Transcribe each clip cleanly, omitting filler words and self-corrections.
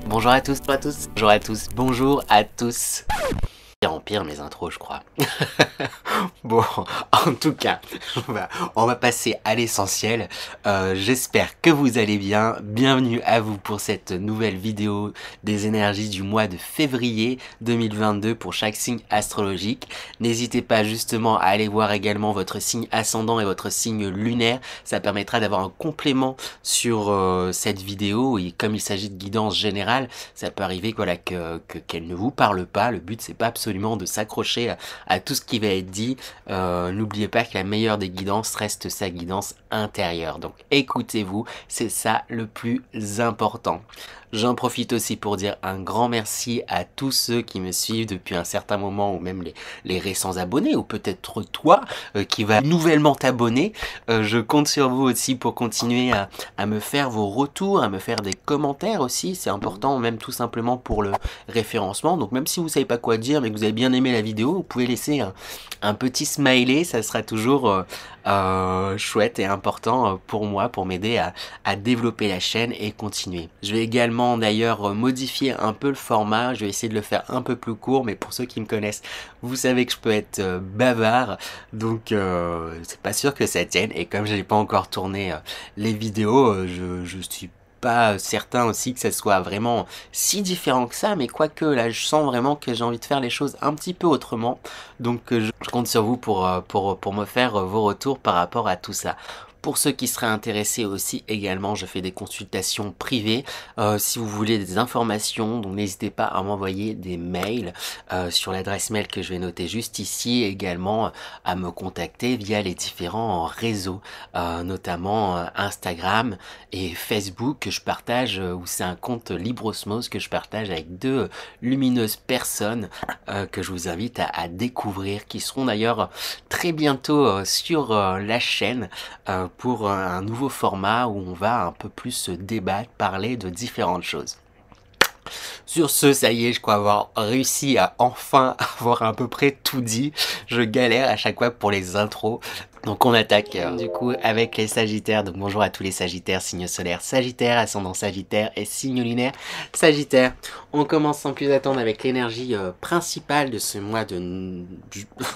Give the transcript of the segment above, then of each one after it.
Bonjour à tous, bonjour à tous, bonjour à tous. Pire en pire mes intros, je crois. Bon, en tout cas, on va passer à l'essentiel. J'espère que vous allez bien. Bienvenue à vous pour cette nouvelle vidéo des énergies du mois de février 2022 pour chaque signe astrologique. N'hésitez pas justement à aller voir également votre signe ascendant et votre signe lunaire. Ça permettra d'avoir un complément sur cette vidéo. Et comme il s'agit de guidance générale, ça peut arriver voilà, qu'elle ne vous parle pas. Le but, c'est pas absolument de s'accrocher à tout ce qui va être dit. N'oubliez pas que la meilleure des guidances reste sa guidance intérieure. Donc écoutez-vous, c'est ça le plus important. J'en profite aussi pour dire un grand merci à tous ceux qui me suivent depuis un certain moment, ou même les récents abonnés, ou peut-être toi qui va nouvellement t'abonner. Je compte sur vous aussi pour continuer à me faire vos retours, à me faire des commentaires aussi. C'est important, même tout simplement pour le référencement. Donc même si vous savez pas quoi dire, mais que vous avez bien aimé la vidéo, vous pouvez laisser un petit smiley. Ça sera toujours chouette et important pour moi, pour m'aider à développer la chaîne et continuer. Je vais également d'ailleurs modifier un peu le format. Je vais essayer de le faire un peu plus court, mais pour ceux qui me connaissent, vous savez que je peux être bavard, donc c'est pas sûr que ça tienne. Et comme je n'ai pas encore tourné les vidéos, je suis pas certain aussi que ça soit vraiment si différent que ça, mais quoique là je sens vraiment que j'ai envie de faire les choses un petit peu autrement, donc je compte sur vous pour me faire vos retours par rapport à tout ça. Pour ceux qui seraient intéressés aussi également, je fais des consultations privées. Si vous voulez des informations, donc n'hésitez pas à m'envoyer des mails sur l'adresse mail que je vais noter juste ici. Également à me contacter via les différents réseaux, notamment Instagram et Facebook que je partage, où c'est un compte LibreOsmose que je partage avec deux lumineuses personnes que je vous invite à découvrir, qui seront d'ailleurs très bientôt sur la chaîne pour un nouveau format où on va un peu plus se débattre, parler de différentes choses. Sur ce, ça y est, je crois avoir réussi à enfin avoir à peu près tout dit. Je galère à chaque fois pour les intros. Donc on attaque du coup avec les Sagittaires. Donc bonjour à tous les Sagittaires, signe solaire Sagittaire, ascendant Sagittaire et signe lunaire Sagittaire. On commence sans plus attendre avec l'énergie principale de ce mois de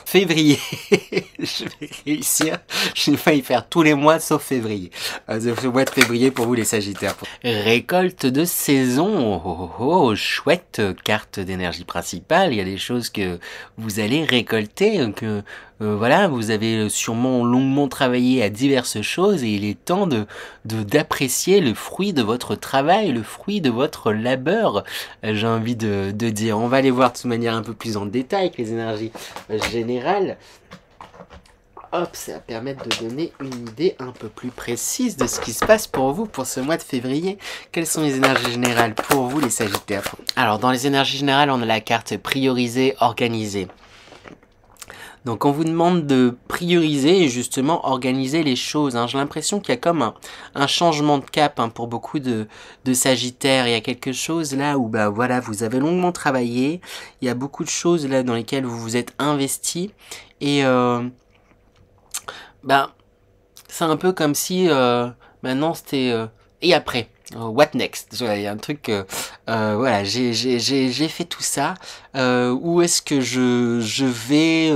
février. Je vais réussir. J'ai failli faire tous les mois sauf février. Ce mois de février pour vous les Sagittaires. Récolte de saison. Oh, oh, oh, chouette carte d'énergie principale. Il y a des choses que vous allez récolter, que voilà, vous avez sûrement longuement travaillé à diverses choses et il est temps d'apprécier le fruit de votre travail, le fruit de votre labeur, j'ai envie de dire. On va les voir de toute manière un peu plus en détail avec les énergies générales. Hop, ça va permettre de donner une idée un peu plus précise de ce qui se passe pour vous pour ce mois de février. Quelles sont les énergies générales pour vous les Sagittaires? Alors dans les énergies générales, on a la carte prioriser, organiser. Donc on vous demande de prioriser et justement organiser les choses. J'ai l'impression qu'il y a comme un changement de cap pour beaucoup de Sagittaires. Il y a quelque chose là où voilà, vous avez longuement travaillé. Il y a beaucoup de choses là dans lesquelles vous vous êtes investi. Et c'est un peu comme si maintenant c'était et après. What next? Il y a un truc, voilà, j'ai fait tout ça. Où est-ce que je vais,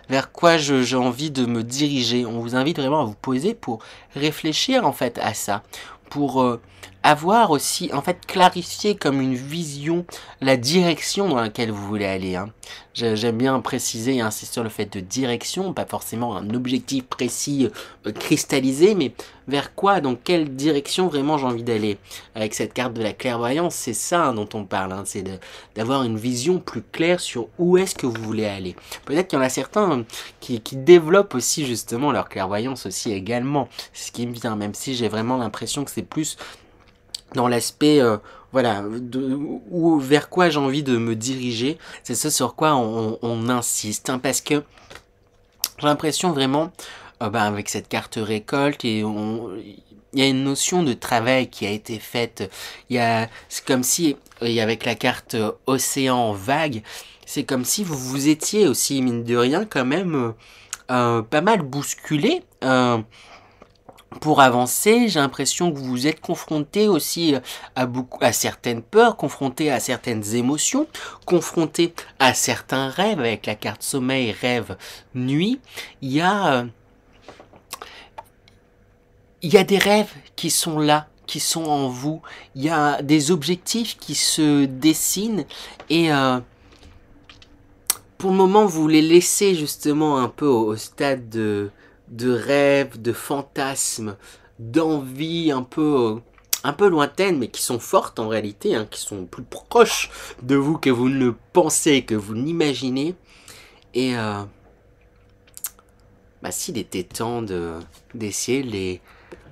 vers quoi j'ai envie de me diriger? On vous invite vraiment à vous poser pour réfléchir en fait à ça, pour avoir aussi en fait clarifier comme une vision la direction dans laquelle vous voulez aller. J'aime bien préciser et insister sur le fait de direction, pas forcément un objectif précis cristallisé, mais vers quoi, dans quelle direction vraiment j'ai envie d'aller. Avec cette carte de la clairvoyance, c'est ça dont on parle, c'est d'avoir une vision plus claire sur où est-ce que vous voulez aller. Peut-être qu'il y en a certains qui développent aussi justement leur clairvoyance aussi également, c'est ce qui me vient, même si j'ai vraiment l'impression que c'est plus dans l'aspect voilà, vers quoi j'ai envie de me diriger, c'est ce sur quoi on insiste, parce que j'ai l'impression vraiment, avec cette carte récolte, et il y a une notion de travail qui a été faite. C'est comme si, et avec la carte océan vague, c'est comme si vous étiez aussi, mine de rien, quand même, pas mal bousculé. pour avancer, j'ai l'impression que vous êtes confronté aussi à certaines peurs, confronté à certaines émotions, confronté à certains rêves avec la carte sommeil, rêve, nuit. Il y a, il y a des rêves qui sont là, qui sont en vous. Il y a des objectifs qui se dessinent et pour le moment, vous les laissez justement un peu au stade de rêve, de fantasme, d'envie un peu lointaines, mais qui sont fortes en réalité, hein, qui sont plus proches de vous que vous ne le pensez, que vous n'imaginez. Et s'il était temps d'essayer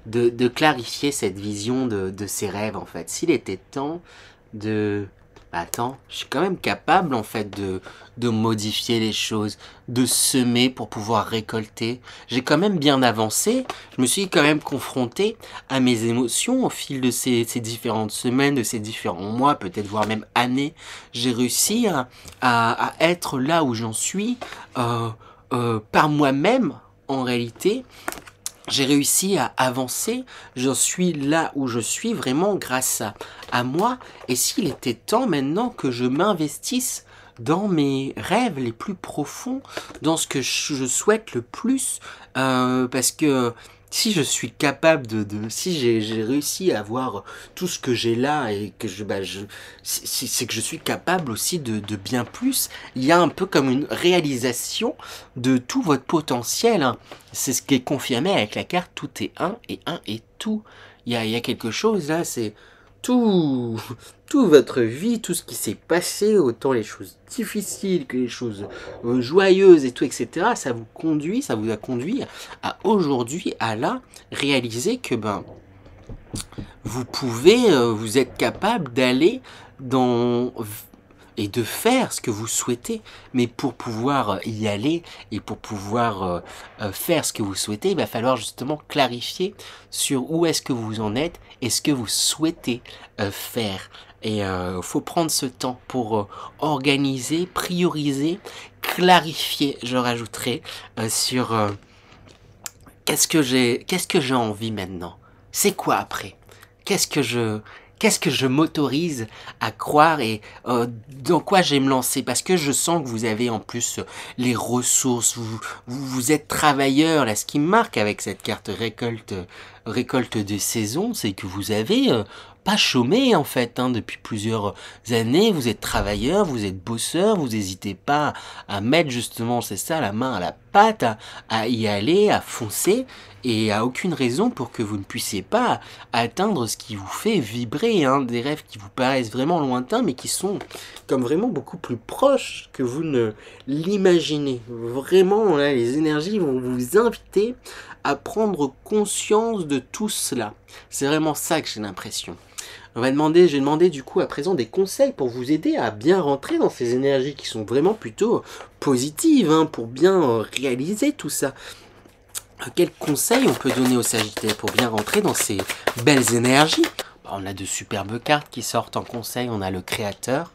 de clarifier cette vision de ces rêves, en fait. S'il était temps de... Attends, je suis quand même capable, en fait, de modifier les choses, de semer pour pouvoir récolter. J'ai quand même bien avancé. Je me suis quand même confronté à mes émotions au fil de ces différentes semaines, de ces différents mois, peut-être voire même années. J'ai réussi à être là où j'en suis par moi-même, en réalité. J'ai réussi à avancer, j'en suis là où je suis vraiment grâce à moi. Et s'il était temps maintenant que je m'investisse dans mes rêves les plus profonds, dans ce que je souhaite le plus, parce que si je suis capable si j'ai réussi à avoir tout ce que j'ai là et que c'est que je suis capable aussi de bien plus. Il y a un peu comme une réalisation de tout votre potentiel, hein. C'est ce qui est confirmé avec la carte tout est un et un est tout. Il y a quelque chose là, c'est tout, toute votre vie, tout ce qui s'est passé, autant les choses difficiles que les choses joyeuses et tout, etc. Ça vous a conduit à aujourd'hui, à là, réaliser que vous pouvez, vous êtes capable d'aller dans et de faire ce que vous souhaitez. Mais pour pouvoir y aller et pour pouvoir faire ce que vous souhaitez, il va falloir justement clarifier sur où est-ce que vous en êtes et ce que vous souhaitez faire. Et faut prendre ce temps pour organiser, clarifier, je rajouterai, sur qu'est-ce que j'ai envie maintenant? C'est quoi après? Qu'est-ce que je m'autorise à croire et dans quoi je vais me lancer? Parce que je sens que vous avez en plus les ressources, vous êtes travailleur. Là, ce qui me marque avec cette carte récolte de saison, c'est que vous avez pas chômé en fait, hein, depuis plusieurs années. Vous êtes travailleur, vous êtes bosseur, vous n'hésitez pas à mettre justement, c'est ça, la main à la pâte, à y aller, à foncer. Et à aucune raison pour que vous ne puissiez pas atteindre ce qui vous fait vibrer, hein, des rêves qui vous paraissent vraiment lointains, mais qui sont comme vraiment beaucoup plus proches que vous ne l'imaginez. Vraiment, là, les énergies vont vous inviter à prendre conscience de tout cela. C'est vraiment ça que j'ai l'impression. J'ai demandé du coup à présent des conseils pour vous aider à bien rentrer dans ces énergies qui sont vraiment plutôt positives, hein, pour bien réaliser tout ça. Quels conseils on peut donner au Sagittaire pour bien rentrer dans ces belles énergies? On a de superbes cartes qui sortent en conseil. On a le créateur.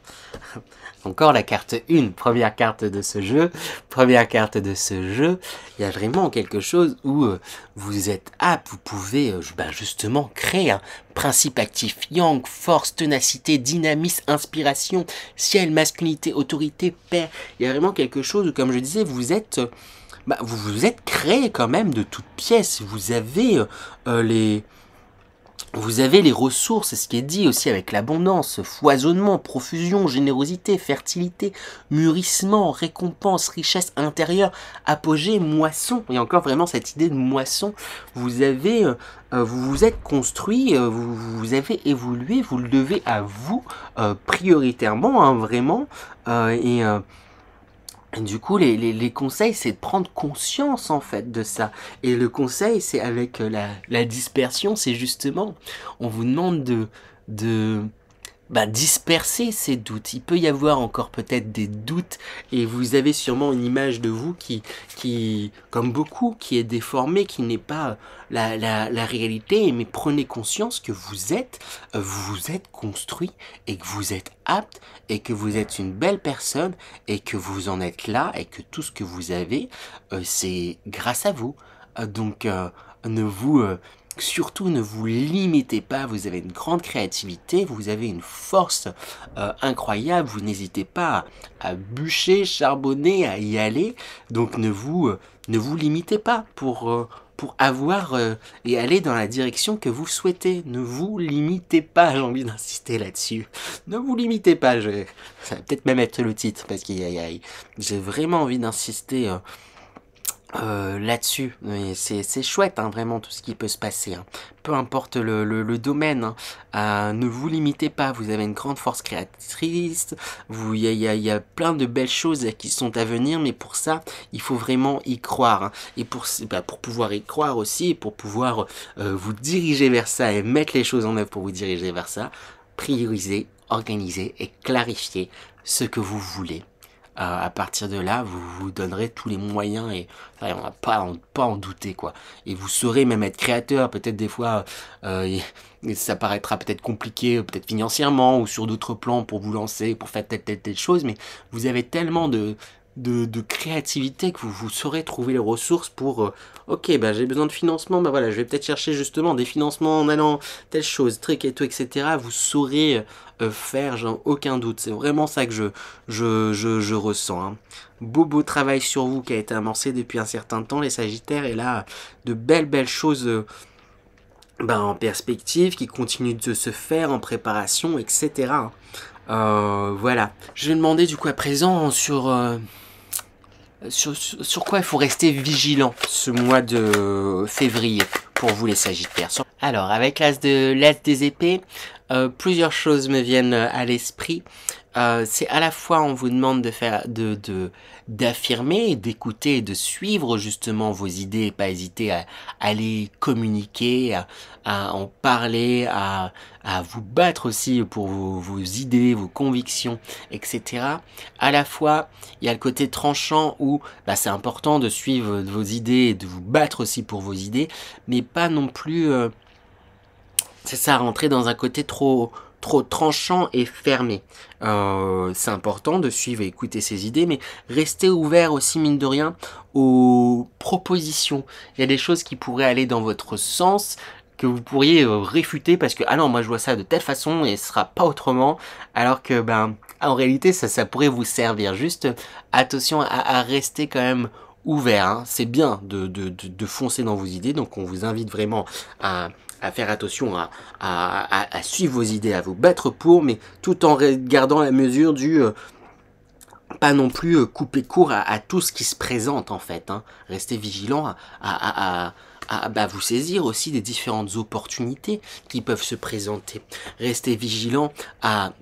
Encore la carte 1, première carte de ce jeu. Première carte de ce jeu. Il y a vraiment quelque chose où vous êtes apte, vous pouvez justement créer un principe actif. Yang, force, ténacité, dynamisme, inspiration, ciel, masculinité, autorité, paix. Il y a vraiment quelque chose où, comme je disais, vous êtes créé quand même de toutes pièces. Vous avez les ressources, c'est ce qui est dit aussi avec l'abondance, foisonnement, profusion, générosité, fertilité, mûrissement, récompense, richesse intérieure, apogée, moisson. Il y a encore vraiment cette idée de moisson. Vous vous êtes construit, vous avez évolué, vous le devez à vous prioritairement, hein, vraiment. Du coup, les conseils, c'est de prendre conscience, en fait, de ça. Et le conseil, c'est avec la dispersion, c'est justement, on vous demande de disperser ces doutes. Il peut y avoir encore peut-être des doutes et vous avez sûrement une image de vous qui comme beaucoup, qui est déformée, qui n'est pas la réalité. Mais prenez conscience que vous êtes construit et que vous êtes apte et que vous êtes une belle personne et que vous en êtes là et que tout ce que vous avez, c'est grâce à vous. Donc ne vous surtout ne vous limitez pas, vous avez une grande créativité, vous avez une force incroyable, vous n'hésitez pas à bûcher, charbonner, à y aller, donc ne vous limitez pas pour avoir et aller dans la direction que vous souhaitez. Ne vous limitez pas, j'ai envie d'insister là-dessus. Ne vous limitez pas, ça va peut-être même être le titre, parce que j'ai vraiment envie d'insister là-dessus. C'est chouette, hein, vraiment, tout ce qui peut se passer. Hein. Peu importe le domaine, hein. Ne vous limitez pas, vous avez une grande force créatrice, il y a plein de belles choses qui sont à venir, mais pour ça, il faut vraiment y croire. Hein. Et pour pouvoir y croire aussi, pour pouvoir vous diriger vers ça et mettre les choses en œuvre pour vous diriger vers ça, priorisez, organisez et clarifiez ce que vous voulez. À partir de là, vous vous donnerez tous les moyens et on va pas en douter quoi. Et vous saurez même être créateur, peut-être des fois ça paraîtra peut-être compliqué, peut-être financièrement ou sur d'autres plans pour vous lancer, pour faire telle chose, mais vous avez tellement de créativité que vous saurez trouver les ressources pour ok bah j'ai besoin de financement, bah voilà je vais peut-être chercher justement des financements en allant telle chose, truc et tout etc. Vous saurez faire, j'en aucun doute, c'est vraiment ça que je ressens. Hein. Beau travail sur vous qui a été amorcé depuis un certain temps les Sagittaires, et là de belles choses en perspective qui continuent de se faire en préparation etc. Voilà, je vais demander du coup à présent sur quoi il faut rester vigilant ce mois de février pour vous les Sagittaires. Alors avec l'as des épées, plusieurs choses me viennent à l'esprit. C'est à la fois on vous demande de faire d'affirmer, d'écouter et de suivre justement vos idées et pas hésiter à les communiquer, à en parler, à vous battre aussi pour vos idées, vos convictions, etc. À la fois, il y a le côté tranchant où c'est important de suivre vos idées et de vous battre aussi pour vos idées, mais pas non plus, c'est ça, rentrer dans un côté trop tranchant et fermé. C'est important de suivre et écouter ses idées, mais rester ouvert aussi, mine de rien, aux propositions. Il y a des choses qui pourraient aller dans votre sens, que vous pourriez réfuter parce que, ah non, moi je vois ça de telle façon et ce sera pas autrement, alors que, en réalité, ça pourrait vous servir. Juste, attention à rester quand même ouvert. Hein. C'est bien de foncer dans vos idées, donc on vous invite vraiment à faire attention à suivre vos idées, à vous battre pour, mais tout en gardant la mesure du pas non plus couper court à tout ce qui se présente en fait. Hein. Restez vigilant à vous saisir aussi des différentes opportunités qui peuvent se présenter. Restez vigilant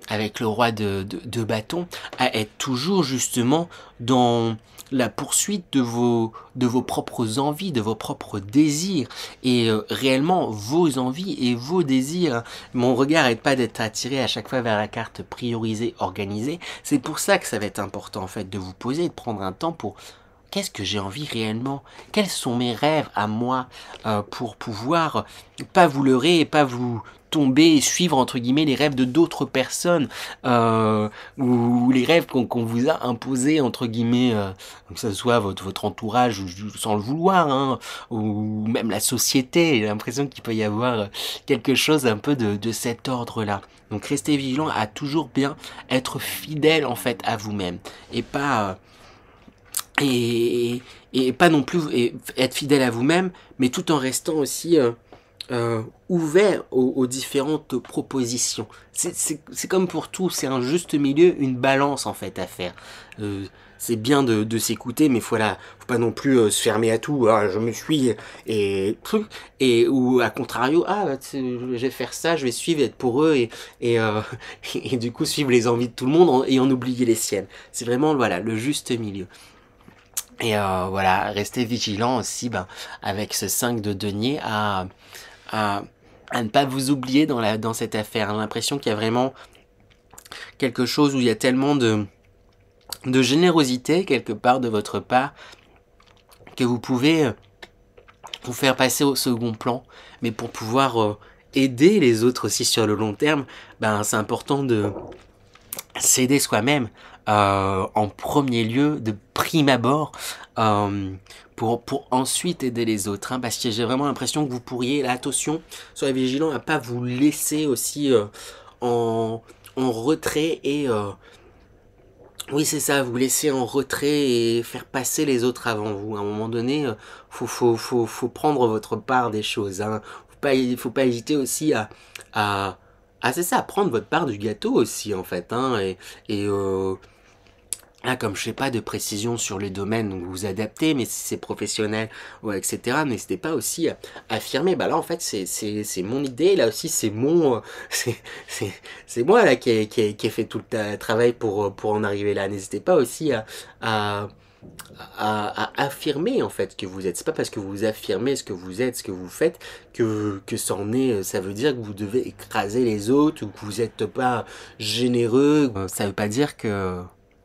avec le roi de bâton, à être toujours justement dans la poursuite de vos propres envies, de vos propres désirs, et réellement vos envies et vos désirs. Mon regard n'arrête pas d'être attiré à chaque fois vers la carte priorisée, organisée. C'est pour ça que ça va être important en fait de vous poser et de prendre un temps pour qu'est-ce que j'ai envie réellement? Quels sont mes rêves à moi pour pouvoir pas vous leurrer et pas vous tomber et suivre entre guillemets les rêves de d'autres personnes ou les rêves qu'on vous a imposés entre guillemets, que ce soit votre entourage sans le vouloir, hein, ou même la société. J'ai l'impression qu'il peut y avoir quelque chose un peu de cet ordre-là. Donc restez vigilant à toujours bien être fidèle en fait à vous-même et pas et pas non plus être fidèle à vous-même, mais tout en restant aussi ouvert aux différentes propositions. C'est comme pour tout, c'est un juste milieu, une balance en fait à faire. C'est bien de s'écouter, mais voilà, faut pas non plus se fermer à tout. Ah, je me suis et ou à contrario, je vais faire ça, je vais suivre, être pour eux et du coup suivre les envies de tout le monde et en oublier les siennes. C'est vraiment voilà le juste milieu. Et voilà, restez vigilant aussi avec ce 5 de denier à ne pas vous oublier dans cette affaire. J'ai l'impression qu'il y a vraiment quelque chose où il y a tellement de générosité quelque part de votre part que vous pouvez vous faire passer au second plan. Mais pour pouvoir aider les autres aussi sur le long terme, c'est important s'aider soi-même en premier lieu, de prime abord, pour ensuite aider les autres, hein, parce que j'ai vraiment l'impression que vous pourriez, là, attention, soyez vigilants à pas vous laisser aussi en, en retrait et oui, c'est ça, vous laisser en retrait et faire passer les autres avant vous. À un moment donné, faut prendre votre part des choses, hein. Faut pas hésiter aussi à, c'est ça, prendre votre part du gâteau aussi, en fait, hein. Et là, comme je sais pas de précision sur les domaines où vous vous adaptez, mais si c'est professionnel, ouais, etc., n'hésitez pas aussi à affirmer. Bah là, en fait, c'est mon idée. Là aussi, c'est mon, c'est, c'est, c'est moi là qui ai fait tout le travail pour en arriver là. N'hésitez pas aussi à, à affirmer en fait ce que vous êtes. C'est pas parce que vous affirmez ce que vous êtes, ce que vous faites, que ça en est. Ça veut dire que vous devez écraser les autres ou que vous êtes pas généreux. Ça veut pas dire que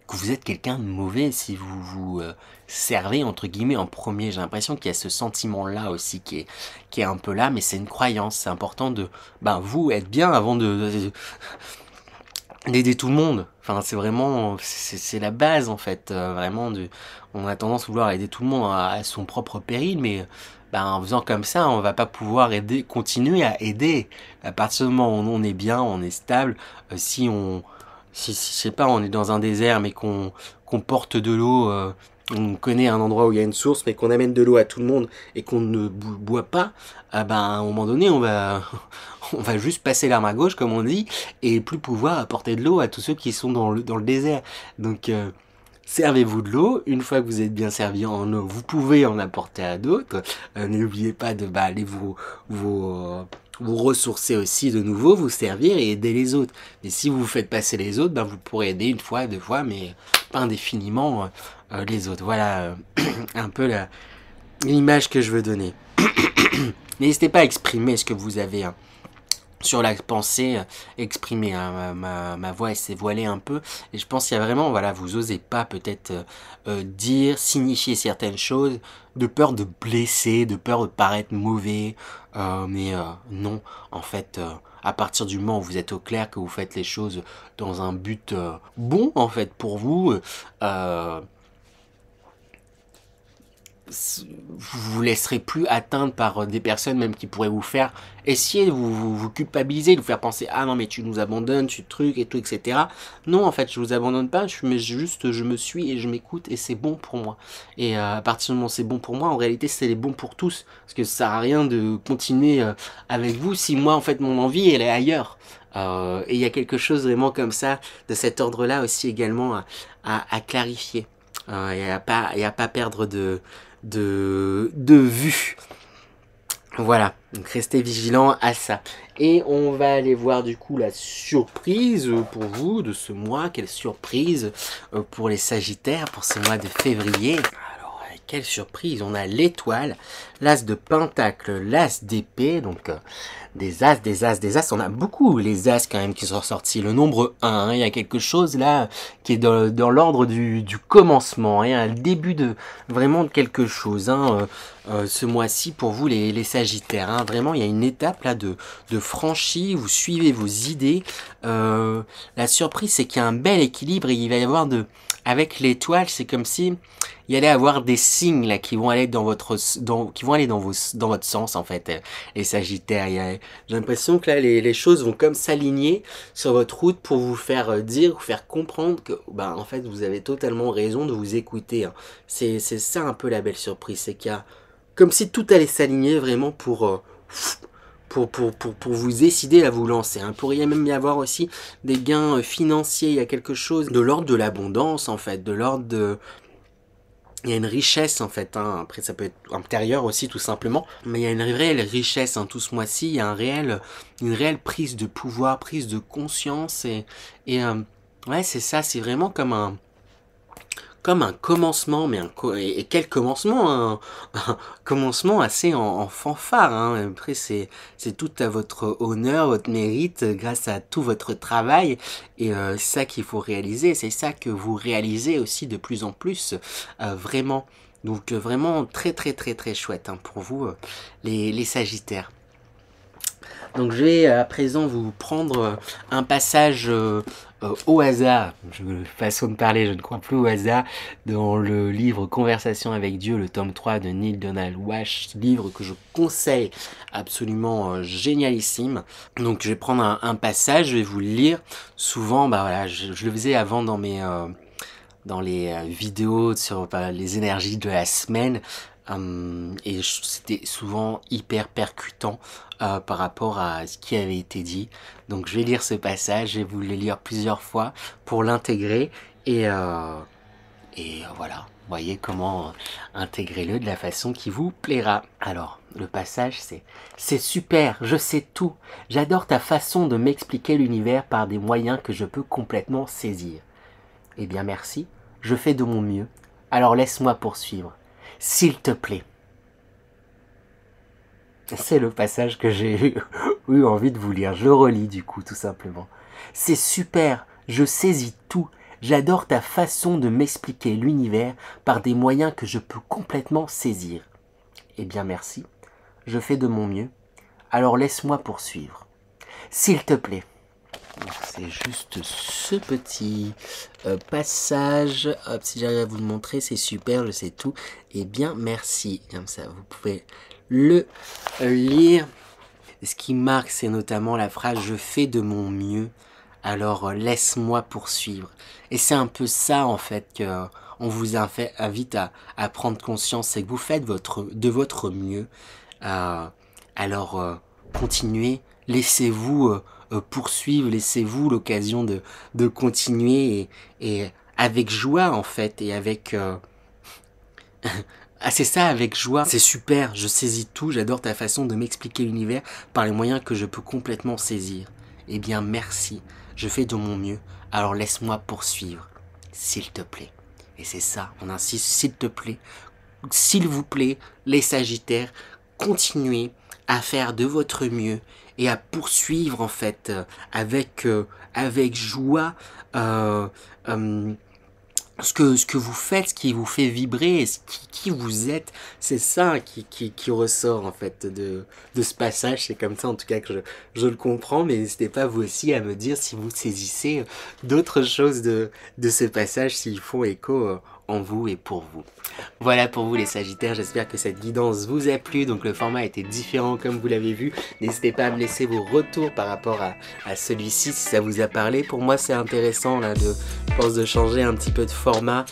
vous êtes quelqu'un de mauvais si vous vous servez entre guillemets en premier. J'ai l'impression qu'il y a ce sentiment-là aussi qui est un peu là, mais c'est une croyance. C'est important de, vous être bien avant d'aider tout le monde. Enfin, c'est vraiment, c'est la base en fait. Vraiment, on a tendance à vouloir aider tout le monde à son propre péril, mais en faisant comme ça, on va pas pouvoir continuer à aider. À partir du moment où on est bien, on est stable, si je sais pas, on est dans un désert, mais qu'on porte de l'eau, on connaît un endroit où il y a une source, mais qu'on amène de l'eau à tout le monde et qu'on ne boit pas, à un moment donné, on va juste passer l'arme à gauche, comme on dit, et plus pouvoir apporter de l'eau à tous ceux qui sont dans le désert. Donc, servez-vous de l'eau. Une fois que vous êtes bien servi en eau, vous pouvez en apporter à d'autres. N'oubliez pas de aller vous ressourcer aussi de nouveau, vous servir et aider les autres. Et si vous faites passer les autres, vous pourrez aider une fois, deux fois, mais pas indéfiniment les autres. Voilà un peu l'image que je veux donner. N'hésitez pas à exprimer ce que vous avez sur la pensée exprimée. Hein. Ma voix elle s'est voilée un peu. Et je pense qu'il y a vraiment, voilà, vous osez pas peut-être dire, signifier certaines choses, de peur de blesser, de peur de paraître mauvais. Mais non, en fait, à partir du moment où vous êtes au clair, que vous faites les choses dans un but bon, en fait, pour vous, vous vous laisserez plus atteindre par des personnes même qui pourraient vous faire essayer de vous culpabiliser, de vous faire penser ah non mais tu nous abandonnes, tu trucs et tout etc. Non en fait je vous abandonne pas, mais juste je me suis et je m'écoute et c'est bon pour moi. Et à partir du moment où c'est bon pour moi, en réalité c'est bon pour tous parce que ça sert à rien de continuer avec vous si moi en fait mon envie elle est ailleurs. Et il y a quelque chose vraiment comme ça de cet ordre là aussi également à clarifier. Et à pas perdre de vue. Voilà, donc restez vigilants à ça. Et on va aller voir du coup la surprise pour vous de ce mois. Quelle surprise pour les Sagittaires pour ce mois de février. Alors, quelle surprise. On a l'étoile, l'as de pentacle, l'as d'épée, donc des as, des as, des as. On a beaucoup les as quand même qui sont sortis. Le nombre 1, hein. Il y a quelque chose là qui est dans l'ordre du commencement. Hein. Le début de vraiment de quelque chose. Hein. Ce mois-ci pour vous les Sagittaires. Hein. Vraiment, il y a une étape là de franchie. Vous suivez vos idées. La surprise, c'est qu'il y a un bel équilibre et il va y avoir avec l'étoile, c'est comme si il y allait avoir des signes là qui vont aller dans votre dans votre sens en fait. Les Sagittaires, j'ai l'impression que là les choses vont comme s'aligner sur votre route pour vous faire dire, vous faire comprendre que en fait vous avez totalement raison de vous écouter. Hein. C'est ça un peu la belle surprise, c'est qu'il y a comme si tout allait s'aligner vraiment pour vous décider à vous lancer. Il pourrait même y avoir aussi des gains financiers. Il y a quelque chose de l'ordre de l'abondance, en fait, de l'ordre de... Il y a une richesse, en fait. Hein. Après, ça peut être intérieur aussi, tout simplement. Mais il y a une réelle richesse tout ce mois-ci. Il y a une réelle prise de pouvoir, prise de conscience. Ouais, c'est ça. C'est vraiment comme un commencement, mais et quel commencement, un commencement assez en fanfare. Hein. Après, c'est tout à votre honneur, votre mérite, grâce à tout votre travail. Et c'est ça qu'il faut réaliser. C'est ça que vous réalisez aussi de plus en plus, vraiment. Donc vraiment très très très très chouette hein, pour vous, les Sagittaires. Donc je vais à présent vous prendre un passage au hasard, façon de parler, je ne crois plus au hasard, dans le livre Conversation avec Dieu, le tome 3 de Neale Donald Walsch, livre que je conseille, absolument génialissime. Donc je vais prendre un passage, je vais vous le lire. Souvent, bah voilà, je le faisais avant dans mes dans les vidéos sur les énergies de la semaine. Et c'était souvent hyper percutant par rapport à ce qui avait été dit. Donc je vais lire ce passage, je vais vous le lire plusieurs fois pour l'intégrer et voilà, voyez comment intégrer-le de la façon qui vous plaira. Alors, le passage c'est « C'est super, je sais tout, j'adore ta façon de m'expliquer l'univers par des moyens que je peux complètement saisir. » Eh bien merci, je fais de mon mieux, alors laisse-moi poursuivre. S'il te plaît. C'est le passage que j'ai eu envie de vous lire. Je le relis du coup, tout simplement. C'est super, je saisis tout. J'adore ta façon de m'expliquer l'univers par des moyens que je peux complètement saisir. Eh bien merci, je fais de mon mieux. Alors laisse-moi poursuivre. S'il te plaît. C'est juste ce petit passage. Hop, si j'arrive à vous le montrer, c'est super, je sais tout. Eh bien, merci. Comme ça, vous pouvez le lire. Ce qui marque, c'est notamment la phrase « Je fais de mon mieux, alors laisse-moi poursuivre ». Et c'est un peu ça, en fait, qu'on vous invite à prendre conscience. C'est que vous faites de votre mieux. Alors, continuez, laissez-vous... poursuivre, laissez-vous l'occasion de continuer et avec joie en fait et avec ah c'est ça, avec joie. C'est super, je saisis tout, j'adore ta façon de m'expliquer l'univers par les moyens que je peux complètement saisir. Eh bien merci, je fais de mon mieux, alors laisse-moi poursuivre, s'il te plaît. Et c'est ça, on insiste, s'il te plaît, s'il vous plaît, les Sagittaires, continuez à faire de votre mieux et à poursuivre en fait avec joie ce que vous faites, ce qui vous fait vibrer, qui vous êtes. C'est ça qui ressort en fait de ce passage. C'est comme ça en tout cas que je le comprends, mais n'hésitez pas vous aussi à me dire si vous saisissez d'autres choses de ce passage, s'ils font écho en vous et pour vous. Voilà pour vous les Sagittaires, j'espère que cette guidance vous a plu, donc le format était différent comme vous l'avez vu. N'hésitez pas à me laisser vos retours par rapport à celui-ci si ça vous a parlé. Pour moi c'est intéressant là je pense de changer un petit peu de format.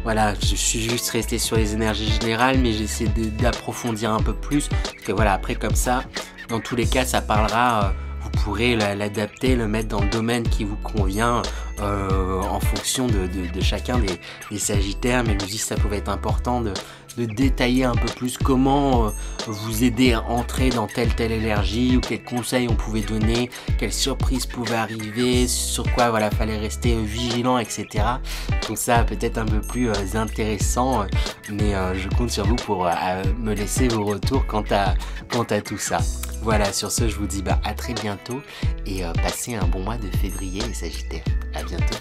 Voilà, je suis juste resté sur les énergies générales, mais j'essaie d'approfondir un peu plus, parce que voilà, après comme ça, dans tous les cas ça parlera... vous pourrez l'adapter, le mettre dans le domaine qui vous convient en fonction de chacun des Sagittaires. Mais je me dis que ça pouvait être important de détailler un peu plus comment vous aider à entrer dans telle énergie, ou quels conseils on pouvait donner, quelles surprises pouvaient arriver, sur quoi voilà fallait rester vigilant, etc. Donc ça peut-être un peu plus intéressant, mais je compte sur vous pour me laisser vos retours quant à tout ça. Voilà, sur ce, je vous dis à très bientôt et passez un bon mois de février les Sagittaires. À bientôt.